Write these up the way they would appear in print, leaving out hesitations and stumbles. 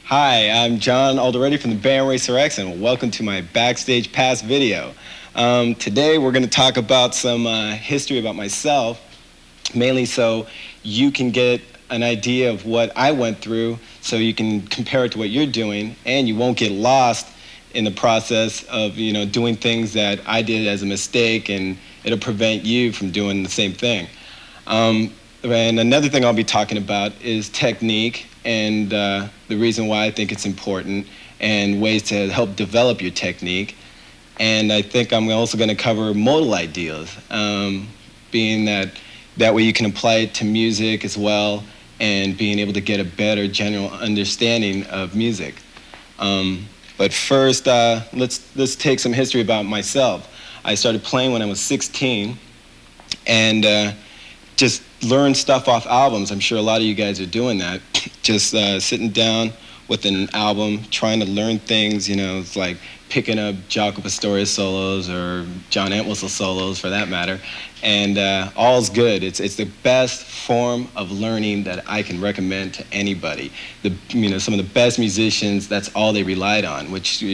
Hi, I'm John Alderete from the band Racer X, and welcome to my Backstage Pass video. Today we're going to talk about some history about myself, mainly so you can get an idea of what I went through, so you can compare it to what you're doing, and you won't get lost in the process of doing things that I did as a mistake, and it'll prevent you from doing the same thing. And another thing I'll be talking about is technique and the reason why I think it's important and ways to help develop your technique. And I think I'm also going to cover modal ideas, being that way you can apply it to music as well and being able to get a better general understanding of music. But first, let's take some history about myself. I started playing when I was 16 and just learn stuff off albums. I'm sure a lot of you guys are doing that. Just sitting down with an album, trying to learn things, it's like picking up Jaco Pastorius solos or John Entwistle solos for that matter, and all's good. It's the best form of learning that I can recommend to anybody. Some of the best musicians, that's all they relied on, which,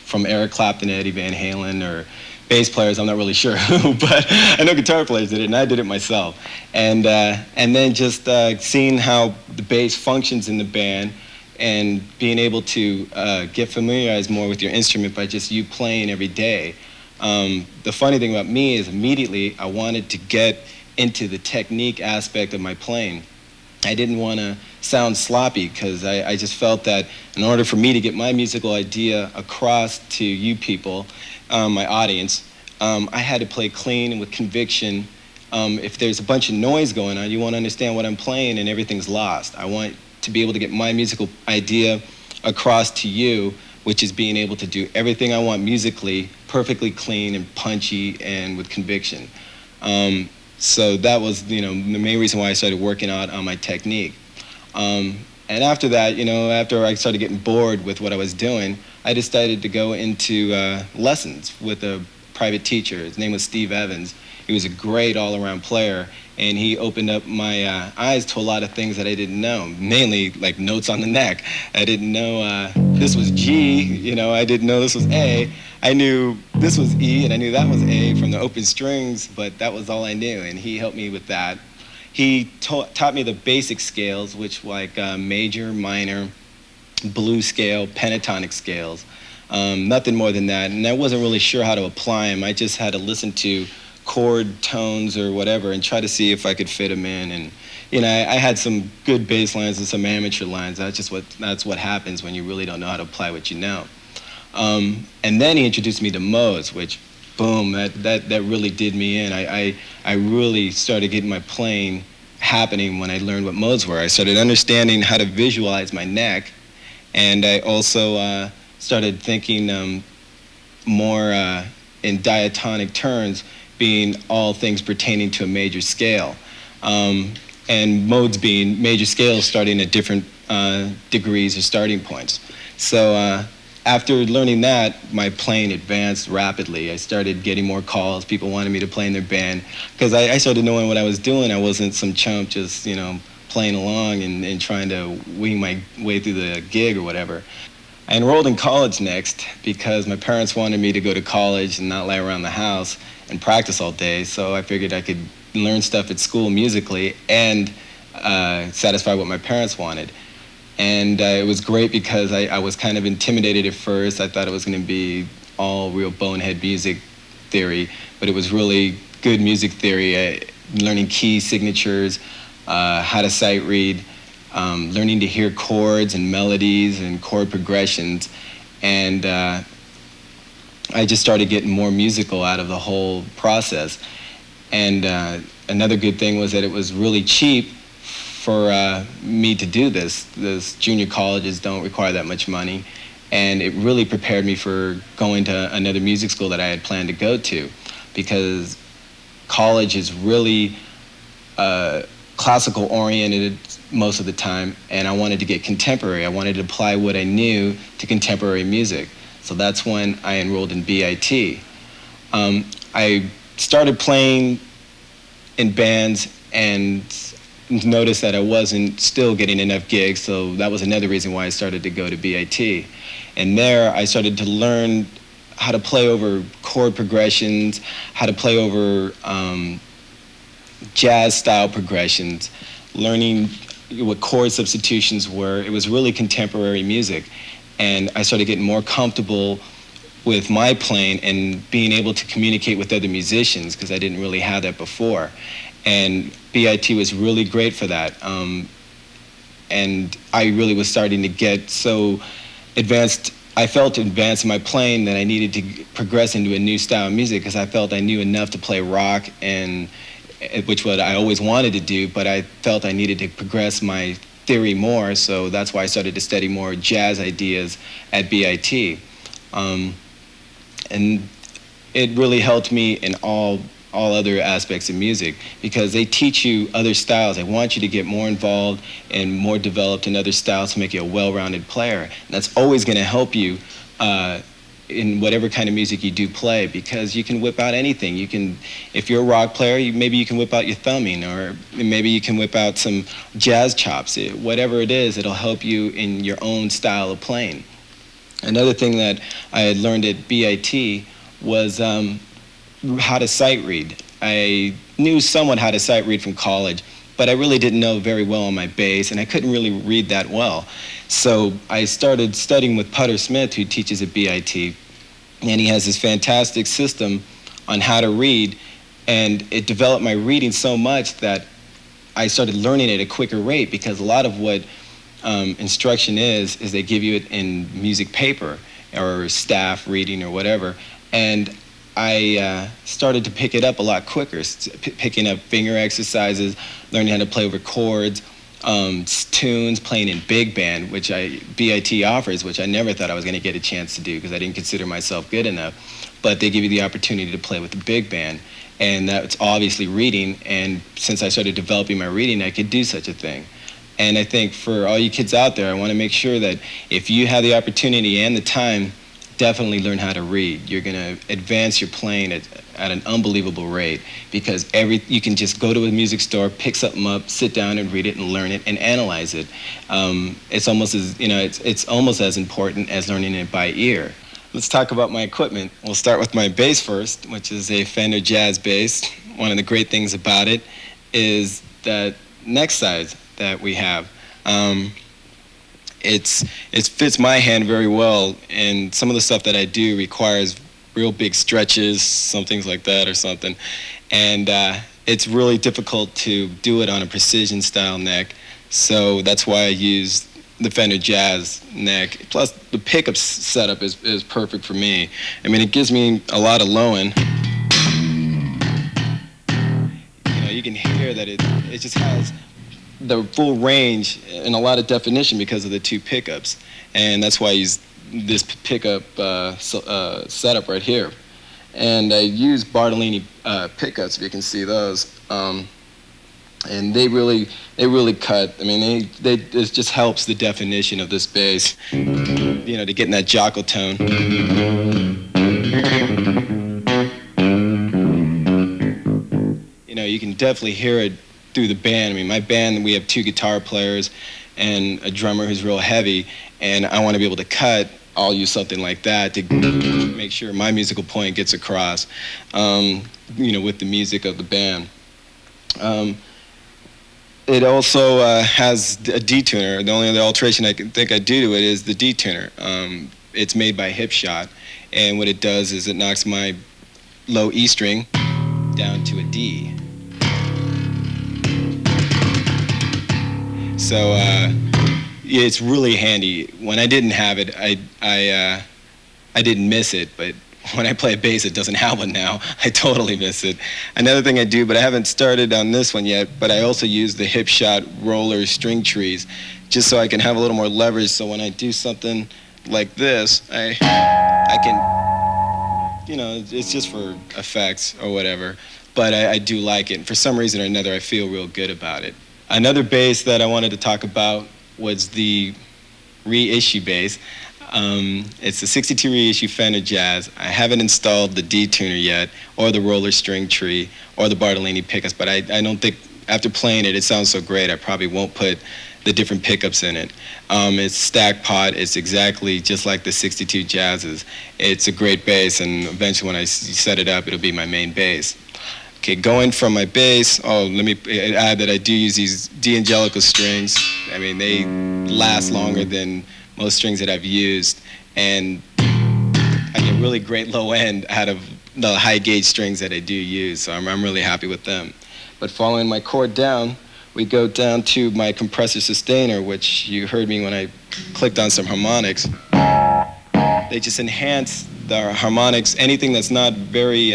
from Eric Clapton to Eddie Van Halen, or bass players, I'm not really sure who, but I know guitar players did it, and I did it myself. And then just seeing how the bass functions in the band and being able to get familiarized more with your instrument by just you playing every day. The funny thing about me is immediately I wanted to get into the technique aspect of my playing. I didn't want to sound sloppy because I just felt that in order for me to get my musical idea across to you people, my audience, I had to play clean and with conviction. If there's a bunch of noise going on, you won't understand what I'm playing and everything's lost. I want to be able to get my musical idea across to you, which is being able to do everything I want musically, perfectly clean and punchy and with conviction. So that was, the main reason why I started working out on my technique. And after that, after I started getting bored with what I was doing, I decided to go into lessons with a private teacher. His name was Steve Evans. He was a great all-around player, and he opened up my eyes to a lot of things that I didn't know, mainly like notes on the neck. I didn't know this was G, I didn't know this was A. I knew this was E, and I knew that was A from the open strings, but that was all I knew, and he helped me with that. He taught me the basic scales, which like major, minor, blues scale, pentatonic scales. Nothing more than that, and I wasn't really sure how to apply them. I just had to listen to chord tones or whatever and try to see if I could fit them in. And I had some good bass lines and some amateur lines. That's what happens when you really don't know how to apply what you know. And then he introduced me to modes, which, boom, that really did me in. I really started getting my playing happening when I learned what modes were. I started understanding how to visualize my neck, and I also started thinking more in diatonic terms, being all things pertaining to a major scale, and modes being major scales starting at different degrees or starting points. So after learning that, my playing advanced rapidly. I started getting more calls. People wanted me to play in their band because I started knowing what I was doing. I wasn't some chump just playing along and trying to wing my way through the gig or whatever. I enrolled in college next because my parents wanted me to go to college and not lie around the house and practice all day, so I figured I could learn stuff at school musically and satisfy what my parents wanted. And it was great because I was kind of intimidated at first. I thought it was going to be all real bonehead music theory, but it was really good music theory, learning key signatures, how to sight read, learning to hear chords and melodies and chord progressions, and I just started getting more musical out of the whole process. And another good thing was that it was really cheap for me to do this. Those junior colleges don't require that much money, and it really prepared me for going to another music school that I had planned to go to, because college is really classical oriented most of the time, and I wanted to get contemporary. I wanted to apply what I knew to contemporary music. So that's when I enrolled in BIT. I started playing in bands and noticed that I wasn't still getting enough gigs, so that was another reason why I started to go to BIT. And there I started to learn how to play over chord progressions, how to play over jazz style progressions, learning what chord substitutions were. It was really contemporary music. And I started getting more comfortable with my playing and being able to communicate with other musicians, because I didn't really have that before. And BIT was really great for that. And I really was starting to get so advanced. I felt advanced in my playing that I needed to progress into a new style of music, because I felt I knew enough to play rock, and which what I always wanted to do, but I felt I needed to progress my theory more, so that's why I started to study more jazz ideas at BIT. And it really helped me in all other aspects of music, because they teach you other styles. They want you to get more involved and more developed in other styles to make you a well-rounded player. And that's always going to help you in whatever kind of music you do play, because you can whip out anything. You can, if you're a rock player, maybe you can whip out your thumbing, or maybe you can whip out some jazz chops. Whatever it is, it'll help you in your own style of playing. Another thing that I had learned at BIT was how to sight read. I knew somewhat how to sight read from college, but I really didn't know very well on my bass, and I couldn't really read that well. So I started studying with Putter Smith, who teaches at BIT, and he has this fantastic system on how to read, and it developed my reading so much that I started learning at a quicker rate, because a lot of what instruction is they give you it in music paper or staff reading or whatever, and I started to pick it up a lot quicker, picking up finger exercises, learning how to play over chords, tunes, playing in big band, which BIT offers, which I never thought I was going to get a chance to do, because I didn't consider myself good enough. But they give you the opportunity to play with the big band, and that's obviously reading, and since I started developing my reading, I could do such a thing. And I think for all you kids out there, I want to make sure that if you have the opportunity and the time, definitely learn how to read. You're going to advance your playing at an unbelievable rate, because you can just go to a music store, pick something up, sit down and read it and learn it and analyze it. It's almost as, it's almost as important as learning it by ear. Let's talk about my equipment. We'll start with my bass first, which is a Fender Jazz bass. One of the great things about it is that neck size that we have. It fits my hand very well, and some of the stuff that I do requires real big stretches, some things like that or something, and it's really difficult to do it on a precision style neck, so that's why I use the Fender Jazz neck. Plus the pickup setup is perfect for me. I mean, it gives me a lot of low end. You can hear that it just has the full range and a lot of definition because of the two pickups, and that's why I use this pickup setup right here. And I use Bartolini pickups, if you can see those, and they really cut. I mean, it just helps the definition of this bass, to get in that jockle tone. You can definitely hear it through the band. I mean, my band, we have 2 guitar players and a drummer who's real heavy, and I want to be able to cut. I'll use something like that to make sure my musical point gets across, with the music of the band. It also has a detuner. The only other alteration I can think I do to it is the detuner. It's made by Hipshot, and what it does is it knocks my low E string down to a D. So it's really handy. When I didn't have it, I didn't miss it, but when I play bass, it doesn't have one now. I totally miss it. Another thing I do, but I haven't started on this one yet, but I also use the Hipshot roller string trees, just so I can have a little more leverage, so when I do something like this, I can, it's just for effects or whatever, but I do like it. And for some reason or another, I feel real good about it. Another bass that I wanted to talk about was the reissue bass. It's the 62 reissue Fender Jazz. I haven't installed the detuner yet, or the roller string tree, or the Bartolini pickups, but I don't think after playing it, it sounds so great, I probably won't put the different pickups in it. It's stack pot. It's exactly just like the 62 Jazzes. It's a great bass, and eventually when I set it up, it'll be my main bass. Okay, going from my bass, let me add that I do use these D'Angelico strings. I mean, they last longer than most strings that I've used, and I get really great low end out of the high gauge strings that I do use, so I'm really happy with them. But following my chord down, we go down to my compressor sustainer, which you heard me when I clicked on some harmonics. They just enhance the harmonics, anything that's not very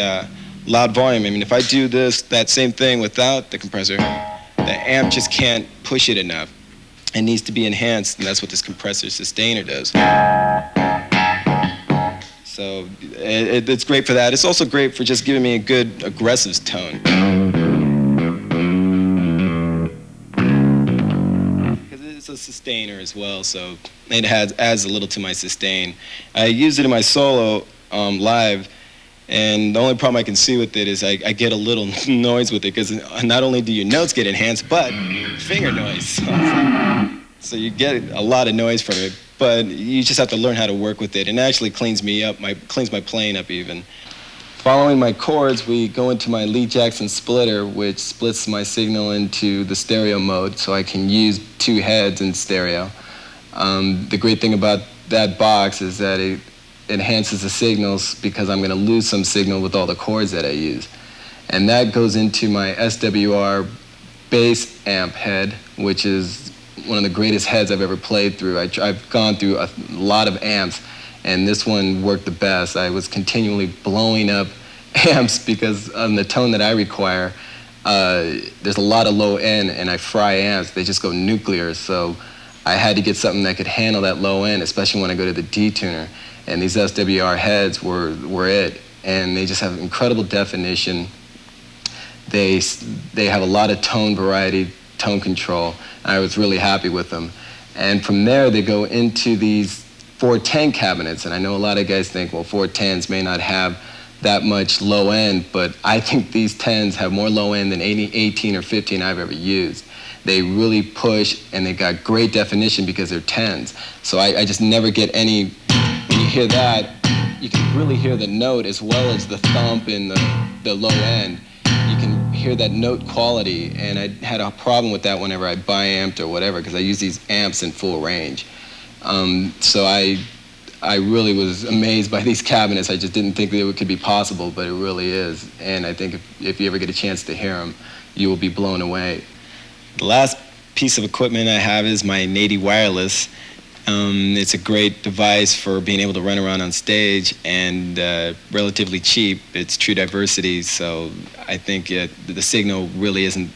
loud volume. I mean, if I do that same thing without the compressor, the amp just can't push it enough. It needs to be enhanced, and that's what this compressor sustainer does. So it's great for that. It's also great for just giving me a good aggressive tone. It's a sustainer as well, so it adds a little to my sustain. I use it in my solo live, and the only problem I can see with it is I get a little noise with it, because not only do your notes get enhanced, but finger noise. So you get a lot of noise from it, but you just have to learn how to work with it, and it actually cleans me up, cleans my playing up even. Following my chords, we go into my Lee Jackson splitter, which splits my signal into the stereo mode, so I can use two heads in stereo. The great thing about that box is that it enhances the signals, because I'm going to lose some signal with all the chords that I use. And that goes into my SWR bass amp head, which is one of the greatest heads I've ever played through. I've gone through a lot of amps, and this one worked the best. I was continually blowing up amps because on the tone that I require, there's a lot of low end, and I fry amps. They just go nuclear, so I had to get something that could handle that low end, especially when I go to the D-tuner. And these SWR heads were it, and they just have incredible definition. They have a lot of tone variety, tone control. I was really happy with them. And from there, they go into these 410 cabinets, and I know a lot of guys think, well, 410s may not have that much low end, but I think these 10s have more low end than any 18 or 15 I've ever used. They really push, and they got great definition because they're 10s. So I just never get any, when you hear that, you can really hear the note as well as the thump and the low end. You can hear that note quality, and I had a problem with that whenever I bi-amped or whatever, because I use these amps in full range. So I really was amazed by these cabinets. I just didn't think that it could be possible, but it really is. And I think if you ever get a chance to hear them, you will be blown away. The last piece of equipment I have is my Nady wireless. It's a great device for being able to run around on stage, and relatively cheap. It's true diversity, so I think the signal really isn't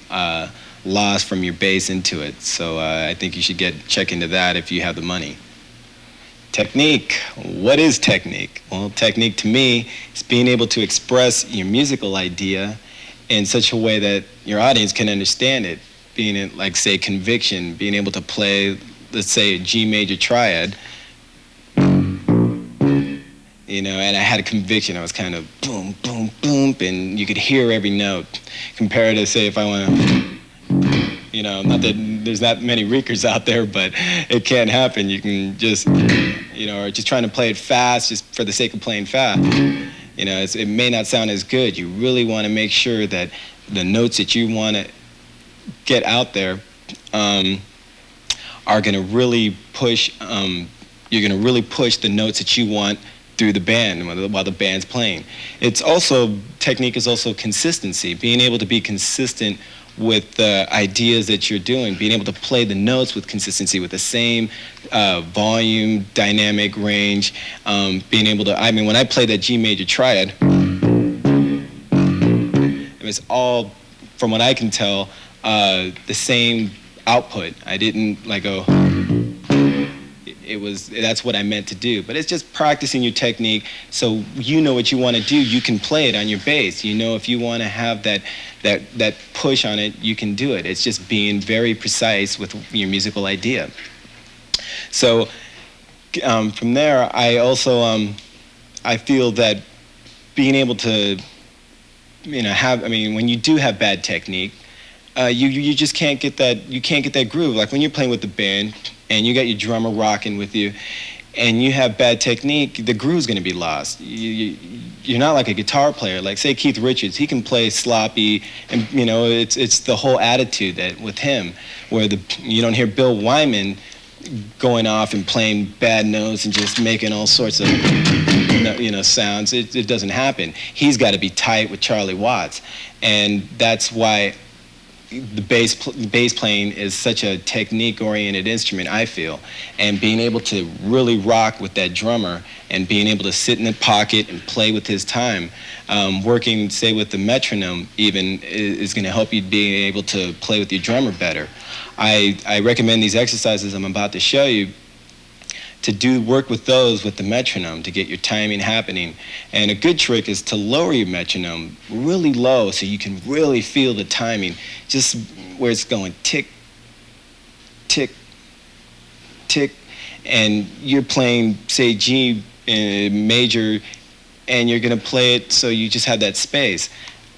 lost from your bass into it. So I think you should check into that if you have the money. Technique. What is technique? Well, technique to me is being able to express your musical idea in such a way that your audience can understand it. Being it, like, say, conviction, being able to play, let's say, a G major triad, you know, and I had a conviction. I was kind of boom, boom, boom, and you could hear every note. Compared to, say, if I want to, you know, not that there's not many reekers out there, but it can happen. You can just, you know, or just trying to play it fast just for the sake of playing fast. You know, it may not sound as good. You really want to make sure that the notes that you want to get out there are going to really push, you're going to really push the notes that you want through the band while the band's playing. It's also, technique is also consistency, being able to be consistent with the ideas that you're doing, being able to play the notes with consistency, with the same volume, dynamic range, being able to, I mean, when I played that G major triad, it was all, from what I can tell, the same output. I didn't like go, that's what I meant to do. But it's just practicing your technique so you know what you want to do. You can play it on your bass. You know if you want to have that push on it, you can do it. It's just being very precise with your musical idea. So from there, I also, I feel that being able to, you know, when you do have bad technique, you just can't get that. You can't get that groove. Like when you're playing with the band and you got your drummer rocking with you, and you have bad technique, the groove's going to be lost. You're not like a guitar player. Like say Keith Richards, he can play sloppy, and it's the whole attitude that with him, where you don't hear Bill Wyman going off and playing bad notes and just making all sorts of sounds. It doesn't happen. He's got to be tight with Charlie Watts, and that's why the bass playing is such a technique-oriented instrument, I feel, and being able to really rock with that drummer and being able to sit in the pocket and play with his time, working, say, with the metronome even, is going to help you be able to play with your drummer better. I recommend these exercises I'm about to show you to work with those with the metronome to get your timing happening. And a good trick is to lower your metronome really low so you can really feel the timing, just where it's going tick, tick, tick, and you're playing, say, G major, and you're gonna play it so you just have that space.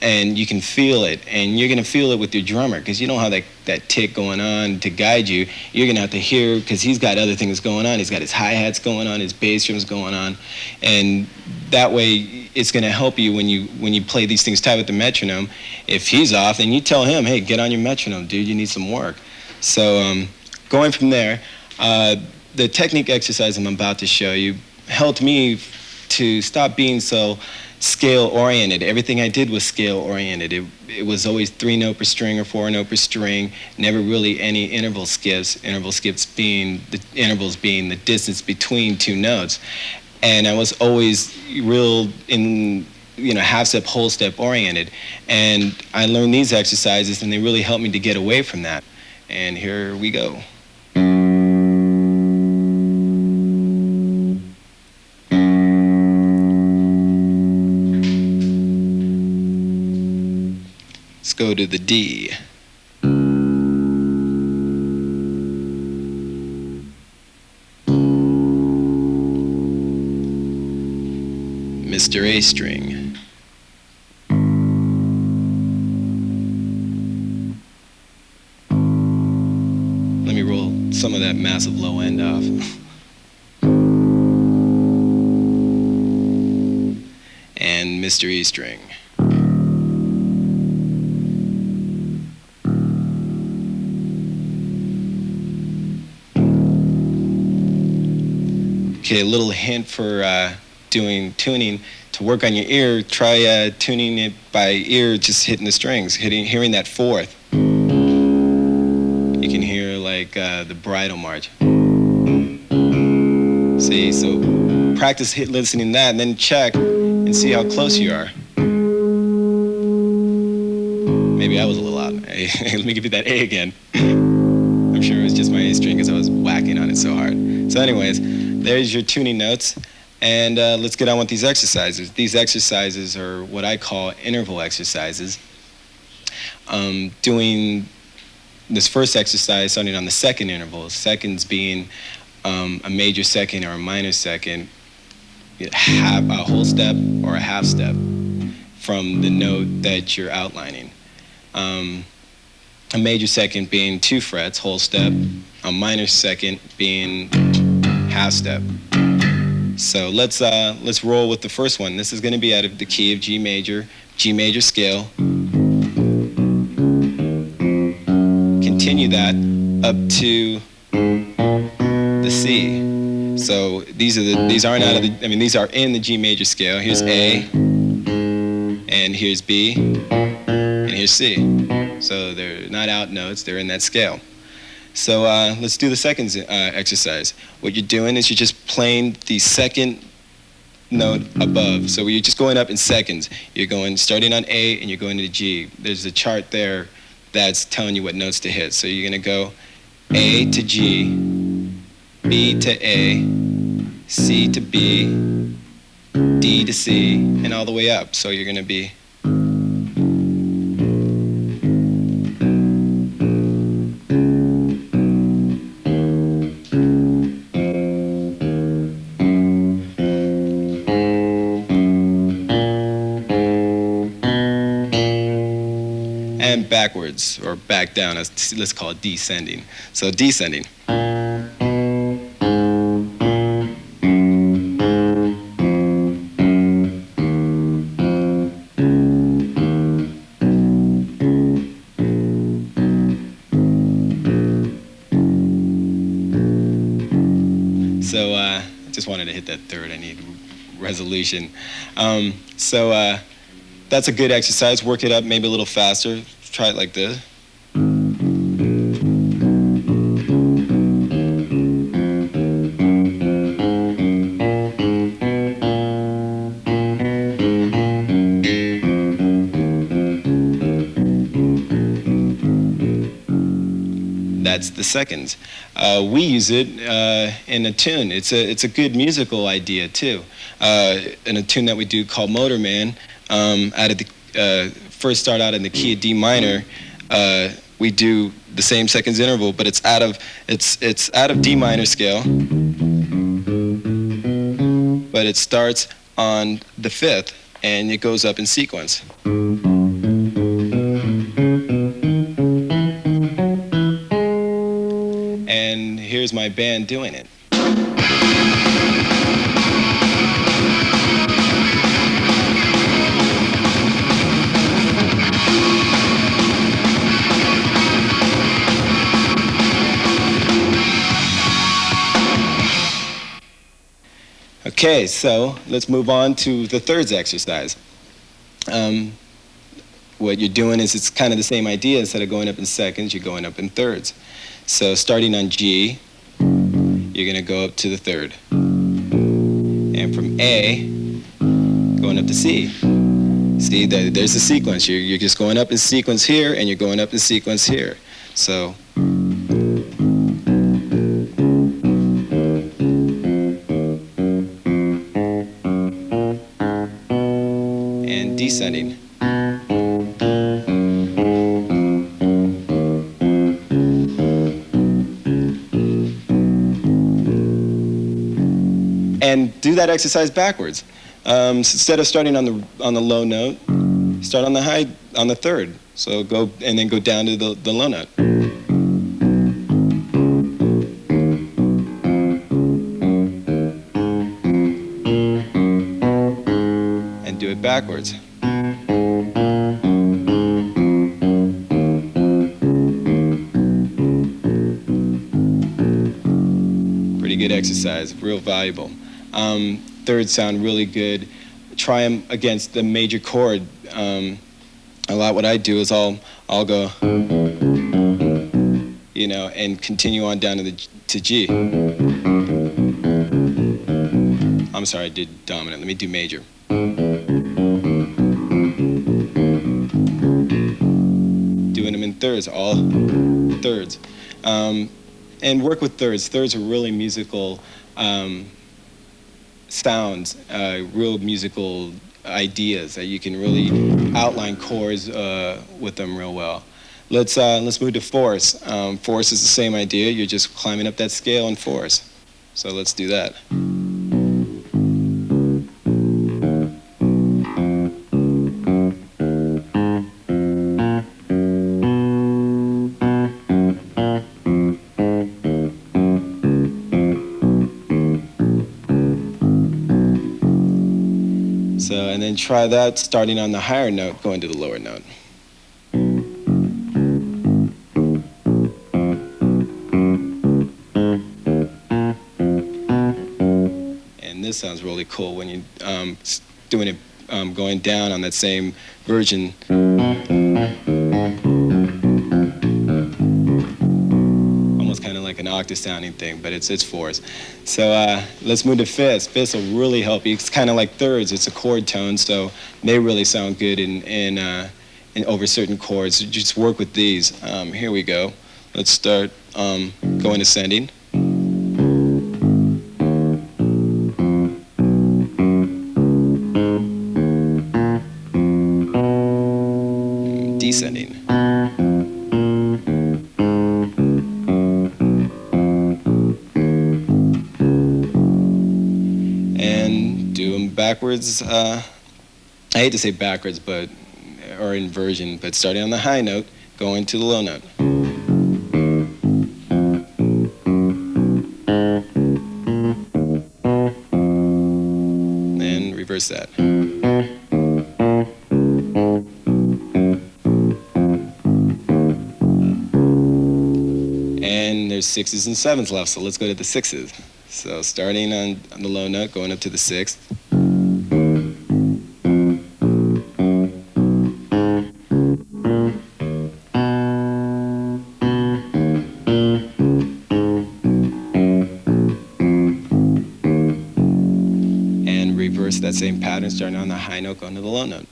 And you can feel it, and you're gonna feel it with your drummer, because you don't have that tick going on to guide you. You're gonna have to hear, because he's got other things going on. He's got his hi-hats going on, his bass drums going on, and that way it's gonna help you when you play these things tight with the metronome. If he's off, then you tell him, hey, get on your metronome, dude, you need some work. So going from there, the technique exercise I'm about to show you helped me to stop being so scale-oriented. Everything I did was scale-oriented. It was always 3-note per string or 4-note per string, never really any interval skips. Interval skips being the intervals being the distance between two notes. And I was always real in half step, whole step oriented. And I learned these exercises, and they really helped me to get away from that. And here we go. Let's go to the D. Mr. A string. Let me roll some of that massive low end off. And Mr. E string. Okay, a little hint for doing tuning. To work on your ear, try tuning it by ear, just hitting the strings, hearing that fourth. You can hear like the bridal march. See, so practice listening to that, and then check and see how close you are. Maybe I was a little out. Let me give you that A again. I'm sure it was just my A string because I was whacking on it so hard. So anyways, there's your tuning notes, and let's get on with these exercises. These exercises are what I call interval exercises. Doing this first exercise starting on the second interval, seconds being a major second or a minor second, a whole step or a half step from the note that you're outlining. A major second being 2 frets, whole step, a minor second being half step. So let's roll with the first one. This is going to be out of the key of G major scale. Continue that up to the C. So these aren't out of the, these are in the G major scale. Here's A, and here's B, and here's C. So they're not out notes, they're in that scale. So let's do the second exercise. What you're doing is you're just playing the second note above. So you're just going up in seconds. You're going starting on A and you're going to G. There's a chart there that's telling you what notes to hit. So you're going to go A to G, B to A, C to B, D to C, and all the way up. So you're going to be backwards or back down. Let's call it descending. So descending. So just wanted to hit that third. I need resolution. That's a good exercise. Work it up maybe a little faster. Try it like this. That's the seconds. We use it in a tune. It's a good musical idea too. In a tune that we do called Motorman, out of the first start out in the key of D minor. We do the same seconds interval, but it's out of D minor scale, but it starts on the fifth and it goes up in sequence. And here's my band doing it. Okay, so let's move on to the thirds exercise. What you're doing is it's kind of the same idea. Instead of going up in seconds, you're going up in thirds. So starting on G, you're going to go up to the third. And from A, going up to C. See, there's a sequence. You're just going up in sequence here, and you're going up in sequence here. So. And descending. And do that exercise backwards. So instead of starting on the low note, start on the third. So go and then go down to the low note. And do it backwards. Pretty good exercise, real valuable. Thirds sound really good. Try them against the major chord. A lot what I do is I'll go, you know, and continue on down to G. I'm sorry, I did dominant. Let me do major. Doing them in thirds, all thirds. And work with thirds. Thirds are really musical sounds, real musical ideas that you can really outline chords with them real well. Let's move to fourths. Fourths is the same idea. You're just climbing up that scale in fourths. So let's do that. And then try that starting on the higher note, going to the lower note. And this sounds really cool when you're doing it, going down on that same version. Kind of like an octave sounding thing, but it's fours. So let's move to fifths. Fifths will really help you. It's kind of like thirds. It's a chord tone, so they really sound good in over certain chords. So just work with these. Here we go. Let's start going ascending. Descending. Backwards, I hate to say backwards, or inversion, but starting on the high note, going to the low note. Then reverse that. And there's sixes and sevens left, so let's go to the sixes. So starting on the low note, going up to the sixth. And reverse that same pattern, starting on the high note, going to the low note.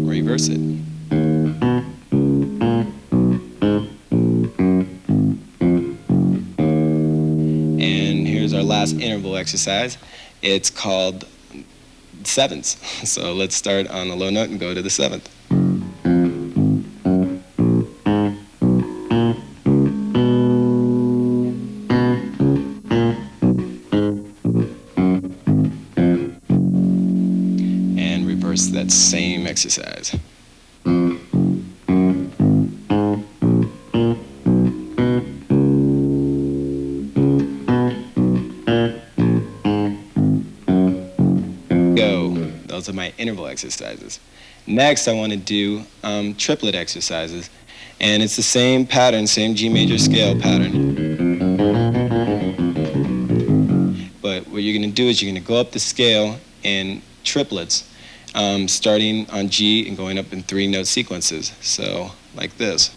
Reverse it. And here's our last interval exercise. It's called sevens. So let's start on the low note and go to the seventh. And reverse that same exercise. Those are my interval exercises. Next, I want to do triplet exercises. And it's the same pattern, same G major scale pattern. But what you're going to do is you're going to go up the scale in triplets, starting on G and going up in 3-note sequences. So, like this.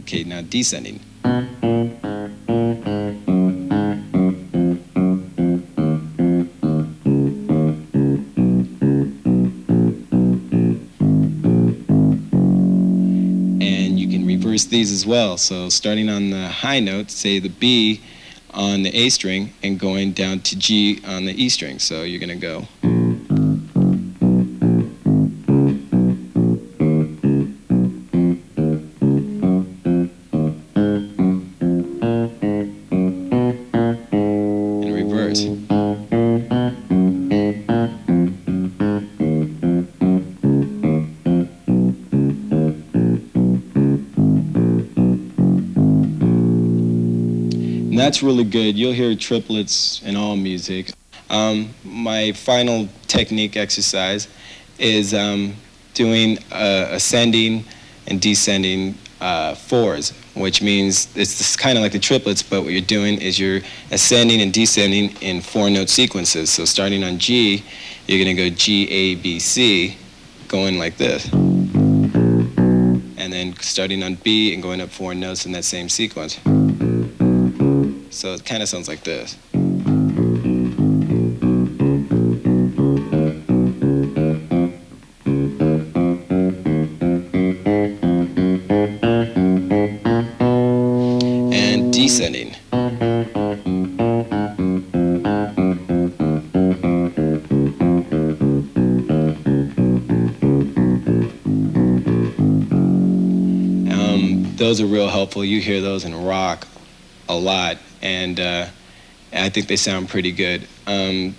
Okay, now descending. And you can reverse these as well. So starting on the high note, say the B on the A string, and going down to G on the E string. So you're going to go. And that's really good. You'll hear triplets in all music. My final technique exercise is doing ascending and descending fours, which means it's kind of like the triplets, but what you're doing is you're ascending and descending in 4-note sequences. So starting on G, you're going to go G, A, B, C, going like this. And then starting on B and going up 4 notes in that same sequence. So it kind of sounds like this. And descending. Those are real helpful. You hear those in rock a lot, and I think they sound pretty good. And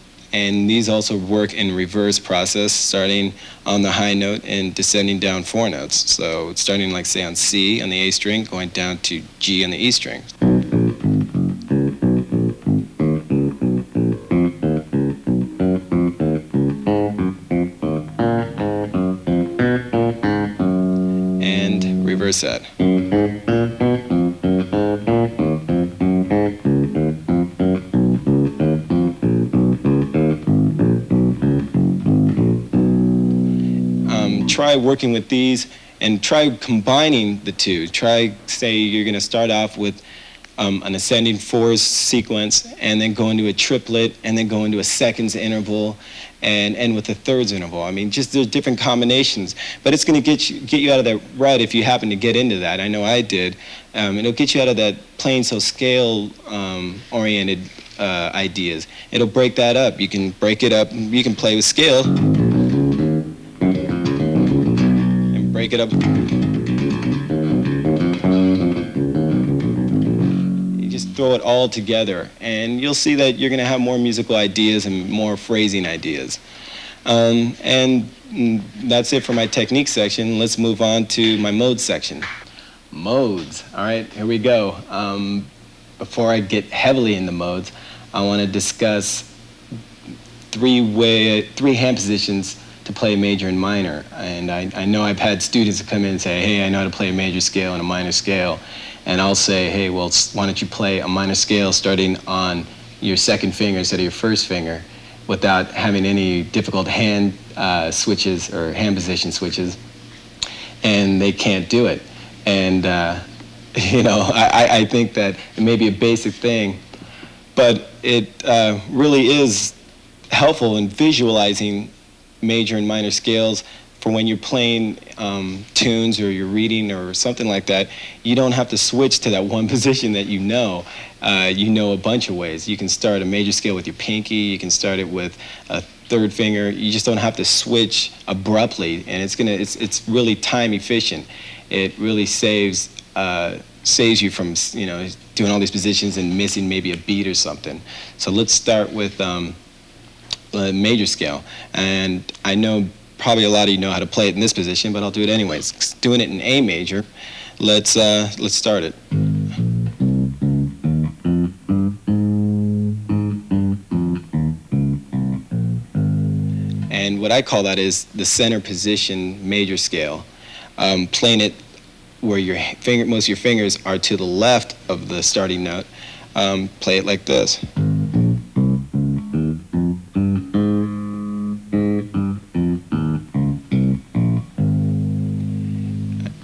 these also work in reverse process, starting on the high note and descending down 4 notes. So starting, like, say, on C on the A string, going down to G on the E string. And reverse that. Try working with these and try combining the two. Try, say, you're going to start off with an ascending 4s sequence and then go into a triplet and then go into a seconds interval and end with a thirds interval. I mean, just there's different combinations, but it's going to get you out of that rut if you happen to get into that. I know I did. It'll get you out of that playing so scale oriented ideas. It'll break that up. You can break it up. You can play with scale. break it up. You just throw it all together, and you'll see that you're going to have more musical ideas and more phrasing ideas. And that's it for my technique section. Let's move on to my mode section. Modes. All right, here we go. Before I get heavily into modes, I want to discuss three hand positions to play major and minor. And I know I've had students come in and say, hey, I know how to play a major scale and a minor scale. And I'll say, hey, well, why don't you play a minor scale starting on your second finger instead of your first finger without having any difficult hand switches or hand position switches. And they can't do it. And you know, I think that it may be a basic thing, but it really is helpful in visualizing major and minor scales for when you're playing tunes or you're reading or something like that. You don't have to switch to that one position that you know. You know a bunch of ways. You can start a major scale with your pinky, you can start it with a third finger. You just don't have to switch abruptly, and it's really time efficient. It really saves you from, you know, doing all these positions and missing maybe a beat or something. So let's start with a major scale. And I know probably a lot of you know how to play it in this position, but I'll do it anyways. Doing it in A major, let's start it. And what I call that is the center position major scale. Playing it where most of your fingers are to the left of the starting note. Play it like this.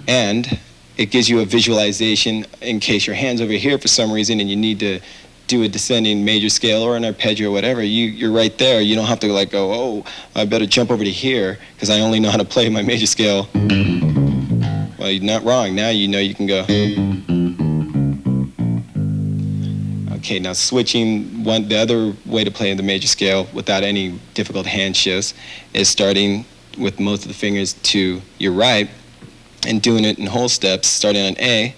And it gives you a visualization in case your hand's over here for some reason and you need to do a descending major scale or an arpeggio or whatever. You're right there. You don't have to like go, oh, I better jump over to here because I only know how to play my major scale. Well, you're not wrong. Now you know you can go. Okay, now switching the other way to play the major scale without any difficult hand shifts is starting with most of the fingers to your right and doing it in whole steps, starting on A.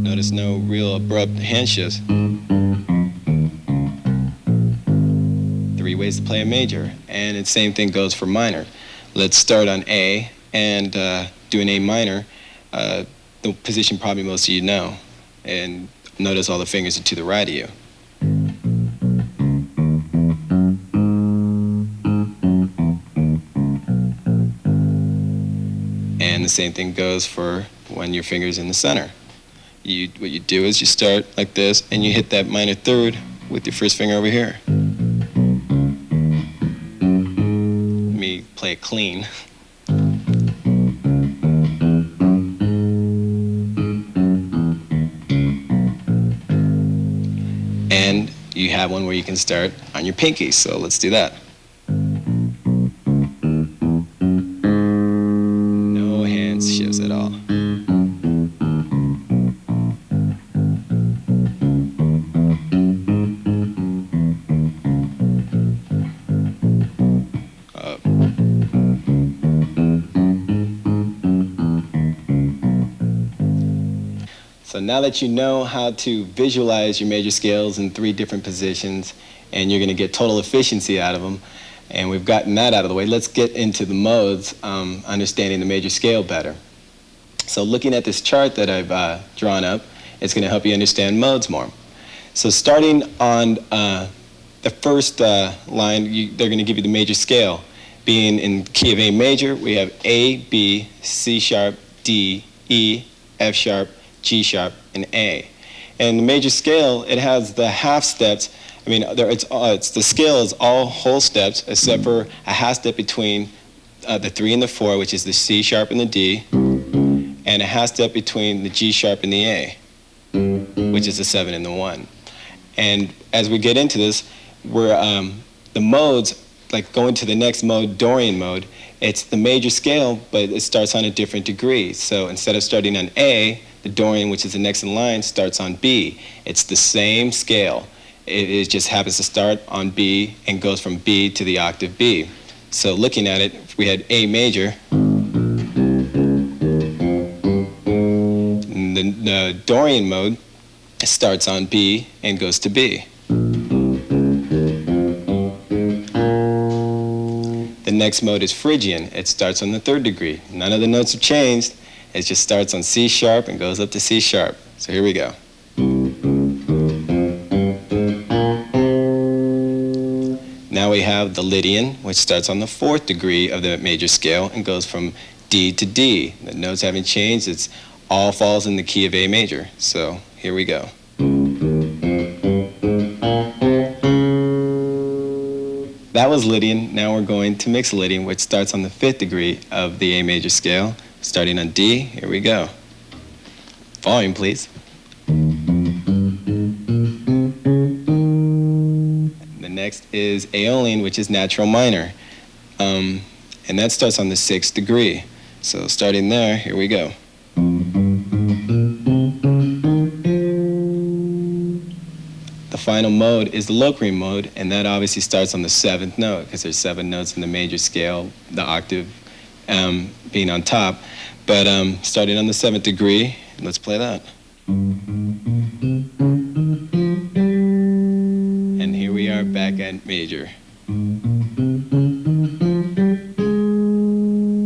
Notice no real abrupt hand shifts. 3 ways to play a major, and the same thing goes for minor. Let's start on A and do an A minor, the position probably most of you know. And notice all the fingers are to the right of you. And the same thing goes for when your finger's in the center. What you do is you start like this and you hit that minor third with your first finger over here. Play it clean. And you have one where you can start on your pinky, so let's do that. No hand shifts at all. So now that you know how to visualize your major scales in 3 different positions, and you're going to get total efficiency out of them, and we've gotten that out of the way, let's get into the modes, understanding the major scale better. So looking at this chart that I've drawn up, it's going to help you understand modes more. So starting on the first line, they're going to give you the major scale. Being in key of A major, we have A, B, C sharp, D, E, F sharp, G sharp, and A. And the major scale, it has the half steps. I mean, the scale is all whole steps except for a half step between the 3 and the 4, which is the C sharp and the D, and a half step between the G sharp and the A, which is the 7 and the 1. And as we get into this, the modes, like going to the next mode, Dorian mode, it's the major scale, but it starts on a different degree. So instead of starting on A, the Dorian, which is the next in line, starts on B. It's the same scale. It just happens to start on B and goes from B to the octave B. So looking at it, if we had A major, the Dorian mode starts on B and goes to B. The next mode is Phrygian. It starts on the 3rd degree. None of the notes have changed. It just starts on C sharp and goes up to C sharp. So here we go. Now we have the Lydian, which starts on the 4th degree of the major scale and goes from D to D. The notes haven't changed. It's all falls in the key of A major. So here we go. That was Lydian. Now we're going to Mixolydian, Lydian, which starts on the 5th degree of the A major scale, starting on D. Here we go. Volume, please. The next is Aeolian, which is natural minor. And that starts on the 6th degree. So starting there, here we go. The final mode is the Locrian mode, and that obviously starts on the 7th note, because there's 7 notes in the major scale, the octave being on top. But starting on the 7th degree, let's play that. And here we are back at major.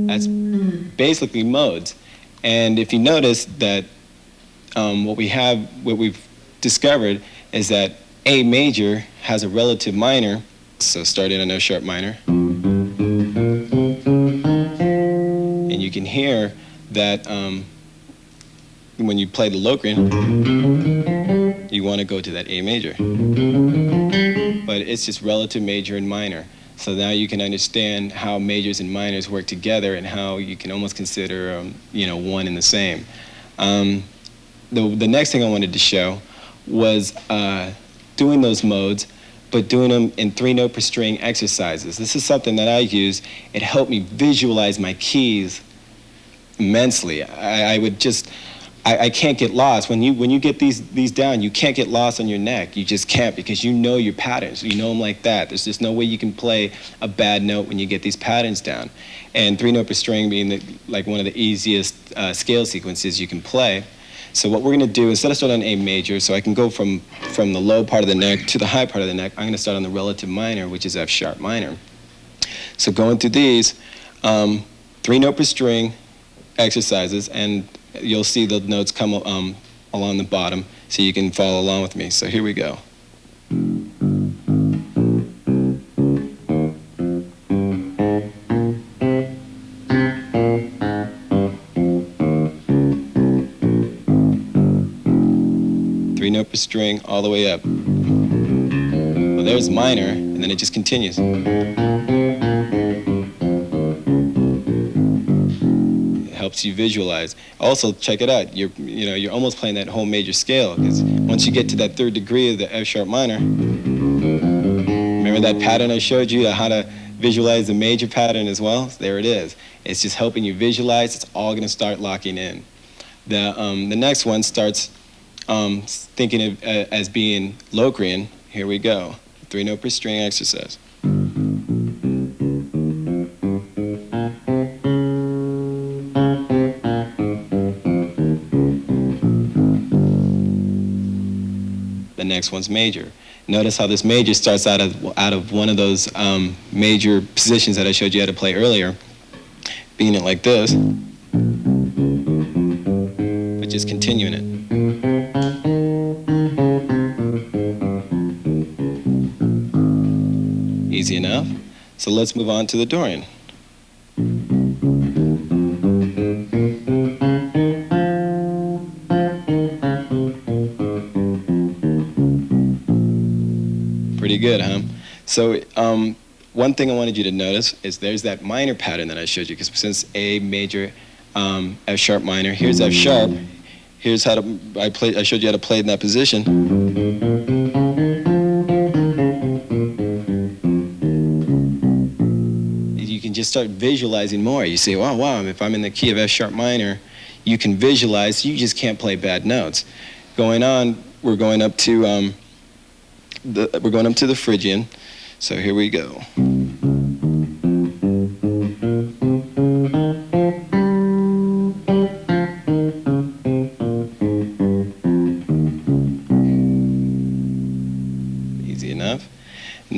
That's basically modes. And if you notice that what we've discovered is that A major has a relative minor, so starting on F sharp minor. And you can hear that when you play the Locrian, you want to go to that A major. But it's just relative major and minor. So now you can understand how majors and minors work together and how you can almost consider one and the same. The next thing I wanted to show was doing those modes, but doing them in 3-note per string exercises. This is something that I use. It helped me visualize my keys immensely. I can't get lost. When you get these down, you can't get lost on your neck. You just can't, because you know your patterns. You know them like that. There's just no way you can play a bad note when you get these patterns down. And 3-note per string being like one of the easiest scale sequences you can play. So what we're going to do, instead of starting on A major, so I can go from the low part of the neck to the high part of the neck, I'm going to start on the relative minor, which is F sharp minor. So going through these 3-note per string exercises, and you'll see the notes come along the bottom, so you can follow along with me. So here we go. Note per string all the way up. Well, there's minor, and then it just continues. It helps you visualize. Also, check it out. You're almost playing that whole major scale, because once you get to that 3rd degree of the F sharp minor, remember that pattern I showed you, how to visualize the major pattern as well? There it is. It's just helping you visualize. It's all going to start locking in. The next one starts thinking of as being Locrian. Here we go. 3-note per string exercise. The next one's major. Notice how this major starts out of one of those major positions that I showed you how to play earlier, being it like this, but just continuing it. Easy enough. So let's move on to the Dorian. Pretty good, huh? So one thing I wanted you to notice is there's that minor pattern that I showed you, because since A major, F sharp minor, here's F sharp. Here's how I showed you how to play in that position. Just start visualizing more. You say, wow, if I'm in the key of F sharp minor, you can visualize. You just can't play bad notes. Going on, we're going up to the Phrygian. So here we go.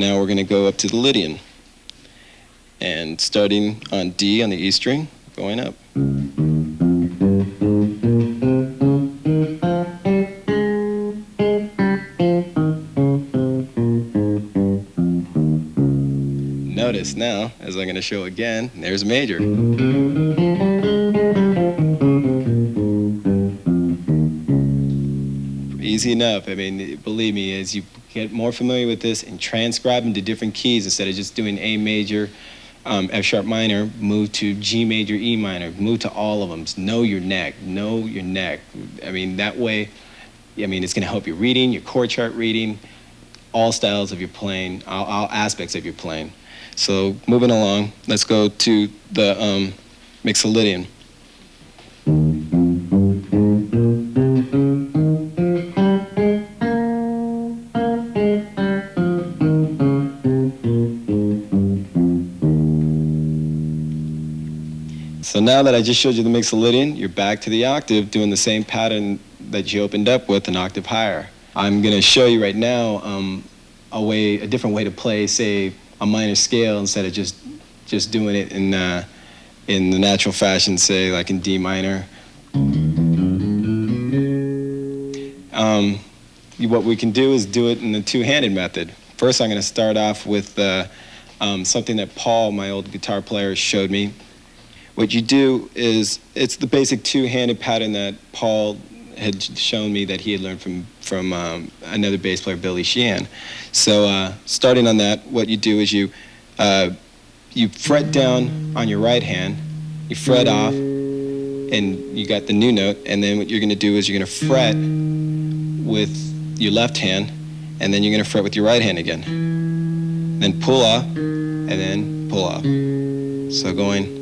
now we're going to go up to the Lydian. And starting on D on the E string, going up. Notice now, as I'm going to show again, there's a major. Easy enough. I mean, believe me, as you get more familiar with this and transcribe into different keys instead of just doing A major, F sharp minor, move to G major, E minor, move to all of them. Know your neck. Know your neck. I mean, that way, I mean, it's going to help your reading, your chord chart reading, all styles of your playing, all aspects of your playing. So moving along, let's go to the Mixolydian. So now that I just showed you the Mixolydian, you're back to the octave doing the same pattern that you opened up with, an octave higher. I'm going to show you right now a different way to play, say, a minor scale instead of just doing it in the natural fashion, say like in D minor. What we can do is do it in the two-handed method. First, I'm going to start off with something that Paul, my old guitar player, showed me. What you do is, it's the basic two-handed pattern that Paul had shown me that he had learned from another bass player, Billy Sheehan. So starting on that, what you do is you fret down on your right hand, you fret off, and you got the new note, and then what you're going to do is you're going to fret with your left hand, and then you're going to fret with your right hand again. Then pull off, and then pull off. So going...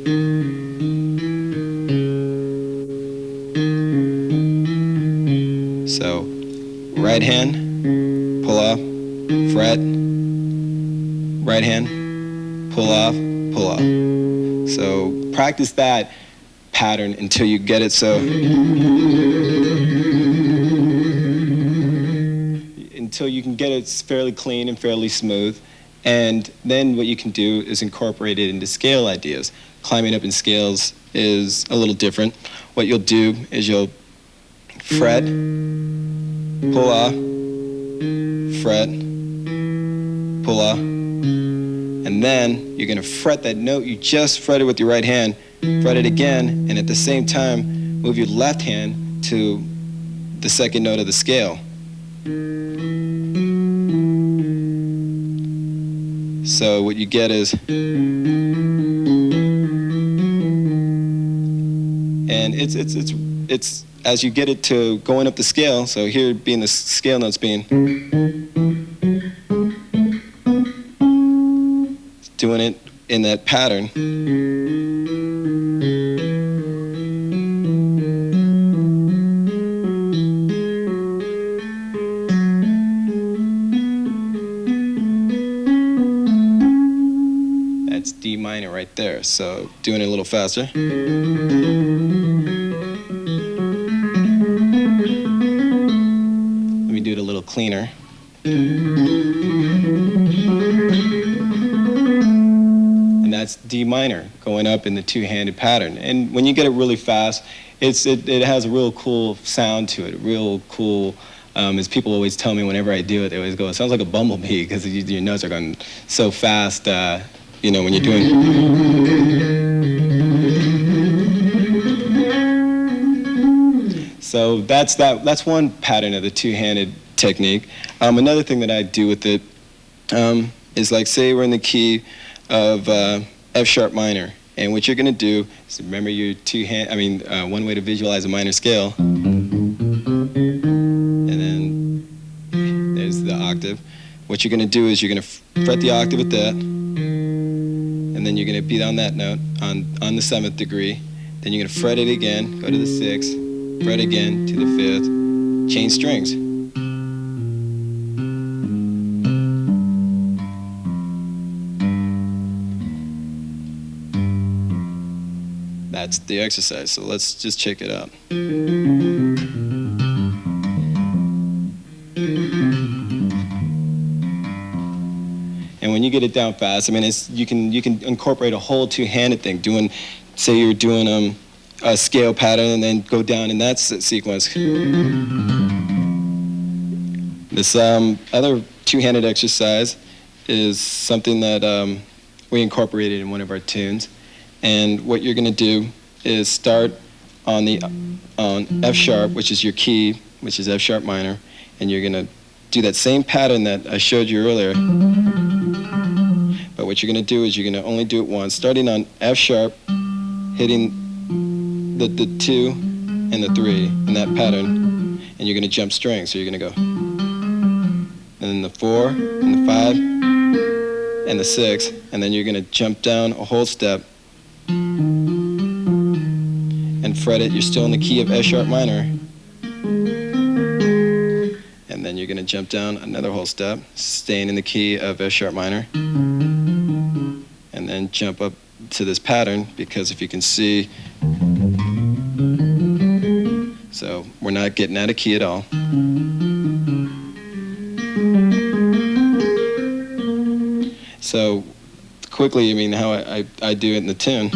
So, right hand, pull off, fret, right hand, pull off, pull off. So, practice that pattern until you get it so, until you can get it fairly clean and fairly smooth. And then what you can do is incorporate it into scale ideas. Climbing up in scales is a little different. What you'll do is you'll fret, pull off, fret, pull off, and then you're going to fret that note you just fretted with your right hand, fret it again, and at the same time move your left hand to the second note of the scale. So what you get is, and it's as you get it to going up the scale, so here being the scale notes being, doing it in that pattern. That's D minor right there, so doing it a little faster. Do it a little cleaner. And that's D minor going up in the two-handed pattern. And when you get it really fast, it has a real cool sound to it, real cool, as people always tell me whenever I do it, they always go, it sounds like a bumblebee because your notes are going so fast, you know, when you're doing... So that's one pattern of the two-handed technique. Another thing that I do with it is, like, say we're in the key of F sharp minor, and what you're going to do is remember your one way to visualize a minor scale, and then there's the octave. What you're going to do is you're going to fret the octave at that, and then you're going to be on that note on the 7th degree. Then you're going to fret it again, go to the 6th. Fret again to the 5th, change strings. That's the exercise, so let's just check it out. when you get it down fast, I mean, you can incorporate a whole two-handed thing. Say you're doing a scale pattern and then go down in that sequence. This other two-handed exercise is something that we incorporated in one of our tunes. And what you're going to do is start on F sharp, which is your key, which is F sharp minor, and you're going to do that same pattern that I showed you earlier. But what you're going to do is you're going to only do it once, starting on F sharp, hitting the 2 and the 3 in that pattern, and you're going to jump strings. So you're going to go, and then the 4 and the 5 and the 6, and then you're going to jump down a whole step and fret it. You're still in the key of F sharp minor. And then you're going to jump down another whole step, staying in the key of F sharp minor. And then jump up to this pattern, because if you can see, so we're not getting out of key at all. So quickly, I mean, how I do it in the tune.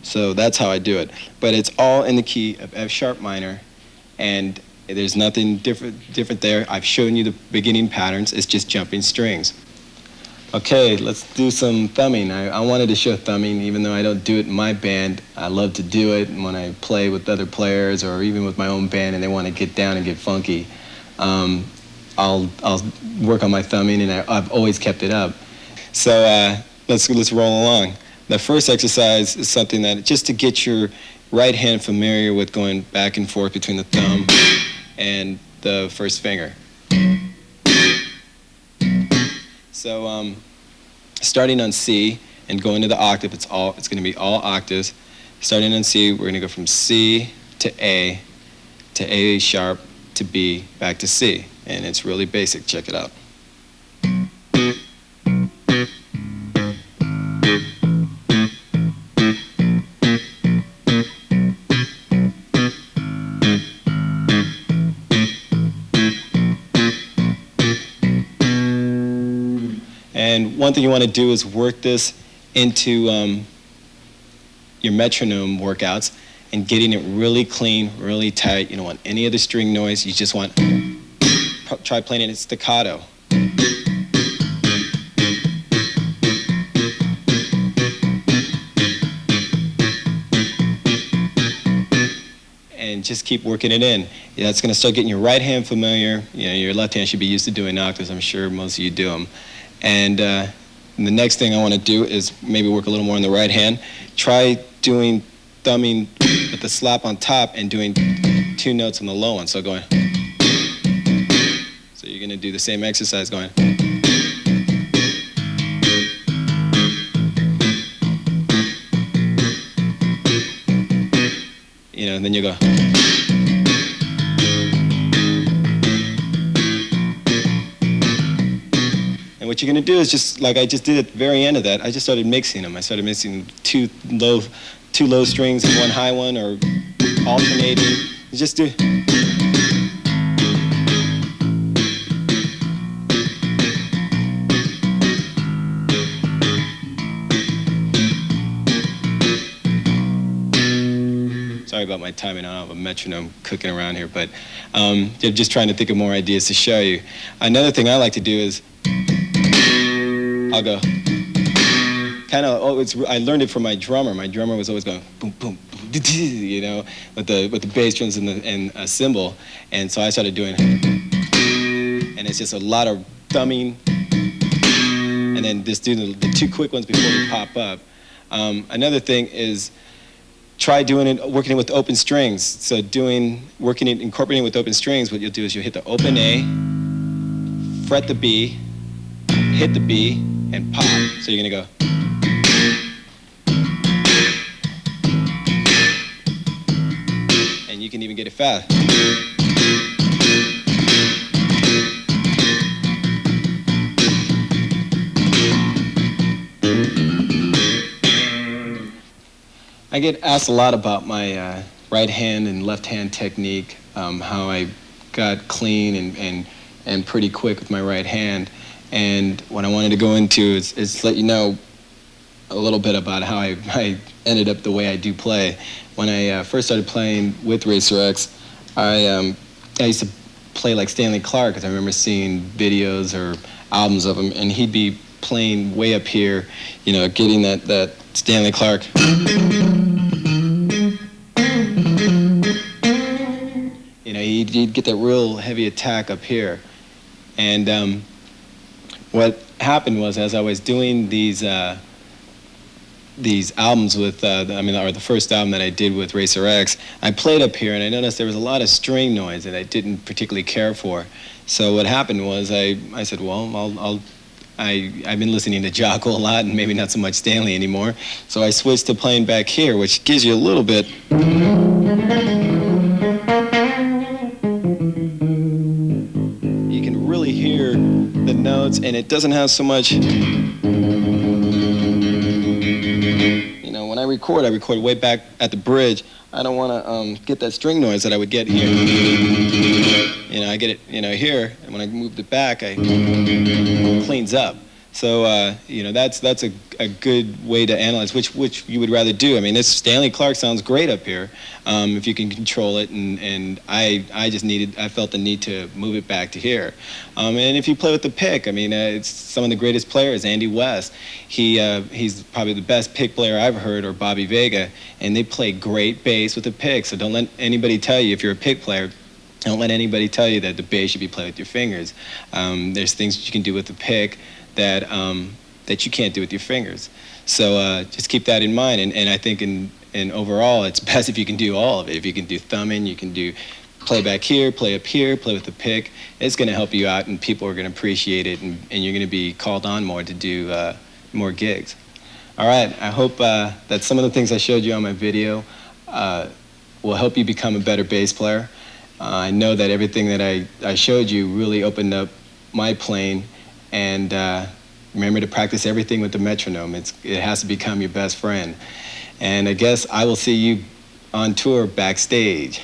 So that's how I do it. But it's all in the key of F sharp minor, and there's nothing different there. I've shown you the beginning patterns. It's just jumping strings. Okay, let's do some thumbing. I wanted to show thumbing, even though I don't do it in my band. I love to do it when I play with other players, or even with my own band, and they want to get down and get funky. I'll work on my thumbing, and I've always kept it up. So let's roll along. The first exercise is something that, just to get your right hand familiar with going back and forth between the thumb and the first finger. So starting on C and going to the octave, it's going to be all octaves. Starting on C, we're going to go from C to A sharp to B, back to C. And it's really basic. Check it out. And one thing you want to do is work this into your metronome workouts and getting it really clean, really tight. You don't want any other string noise. You just want, try playing it in staccato. And just keep working it in. That's going to start getting your right hand familiar. You know, your left hand should be used to doing octaves. I'm sure most of you do them. And the next thing I want to do is maybe work a little more on the right hand. Try doing thumbing with the slap on top and doing 2 notes on the low one. So going. So you're going to do the same exercise going. You know, and then you go. And what you're going to do is, just like I just did at the very end of that, I just started mixing them. I started mixing two low strings and 1 high one, or alternating. You just do. Sorry about my timing. I don't have a metronome cooking around here, but I'm just trying to think of more ideas to show you. Another thing I like to do is I'll go kind of. I learned it from my drummer. My drummer was always going boom, boom, boom, you know, with the bass drums and a cymbal, and so I started doing, and it's just a lot of thumbing, and then just do the 2 quick ones before we pop up. Another thing is, try doing it, working it with open strings. So incorporating it with open strings, what you'll do is you'll hit the open A, fret the B, hit the B, and pop. So you're gonna go. And you can even get it fast. I get asked a lot about my right hand and left hand technique, how I got clean and pretty quick with my right hand. And what I wanted to go into is let you know a little bit about how I ended up the way I do play. When I first started playing with Racer X, I used to play like Stanley Clarke, because I remember seeing videos or albums of him, and he'd be playing way up here, you know, getting that Stanley Clarke. You know, he'd get that real heavy attack up here. And what happened was, as I was doing these albums with, or the first album that I did with Racer X, I played up here and I noticed there was a lot of string noise that I didn't particularly care for. So what happened was I said, well, I've been listening to Jocko a lot and maybe not so much Stanley anymore. So I switched to playing back here, which gives you a little bit. You can really hear the notes, and it doesn't have so much. When I record way back at the bridge. I don't want to get that string noise that I would get here. You know, I get it, here, and when I move it back, it cleans up. So, that's a good way to analyze which you would rather do. I mean, this Stanley Clarke sounds great up here if you can control it, and I felt the need to move it back to here. And if you play with the pick, I mean, it's some of the greatest players. Andy West, he's probably the best pick player I've heard, or Bobby Vega, and they play great bass with the pick. So don't let anybody tell you, if you're a pick player, don't let anybody tell you that the bass should be played with your fingers. There's things that you can do with the pick that you can't do with your fingers. So just keep that in mind. And I think in overall, it's best if you can do all of it. If you can do thumbing, you can do play back here, play up here, play with the pick. It's going to help you out, and people are going to appreciate it, and you're going to be called on more to do more gigs. All right, I hope that some of the things I showed you on my video will help you become a better bass player. I know that everything that I showed you really opened up my playing. And remember to practice everything with the metronome. It has to become your best friend. And I guess I will see you on tour backstage.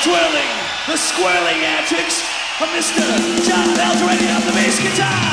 twirling, the squirrely antics of Mr. John Alderete on the bass guitar.